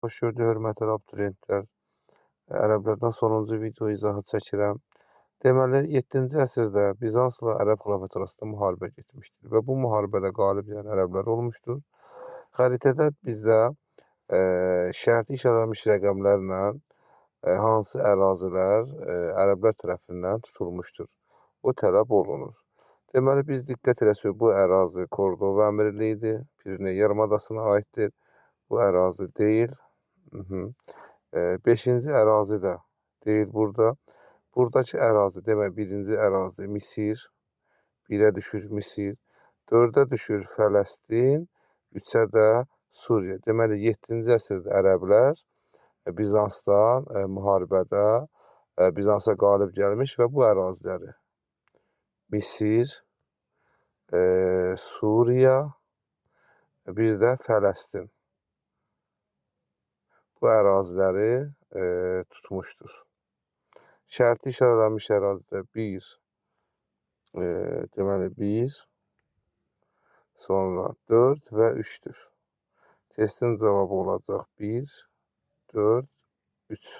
Xoş gördük, hörmətli abituriyentlər. Ərəblərdən sonuncu video izahı çəkirəm. Deməli, 7-ci əsrdə Bizansla Ərəb xilafəti arasında müharibə getmişdir və bu müharibədə qalib gələn ərəblər olmuşdur. Xəritədə bizdə şərti işarələnmiş rəqəmlərlə hansı ərazilər ərəblər tərəfindən tutulmuşdur. O tələb olunur. Deməli, biz diqqət eləsək, bu ərazi Kordova əmirliyi idi, Pireneya yarımadasına aiddir. Bu ərazi deyil. 5-ci ərazi də deyil burada. Buradakı ərazi, demək, 1-ci ərazi Misir, 1-ə düşür Misir, 4-ə düşür Fələstin, 3-ə də Suriya. Deməli, 7-ci əsrdə ərəblər Bizansdan müharibədə Bizansa qalib gəlmiş və bu əraziləri Misir, Suriya, bir də Fələstin bu əraziləri tutmuşdur. Şərti işarələnmiş ərazidə 1, deməli 1, sonra 4 və 3-dür. Testin cavabı olacaq 1, 4, 3.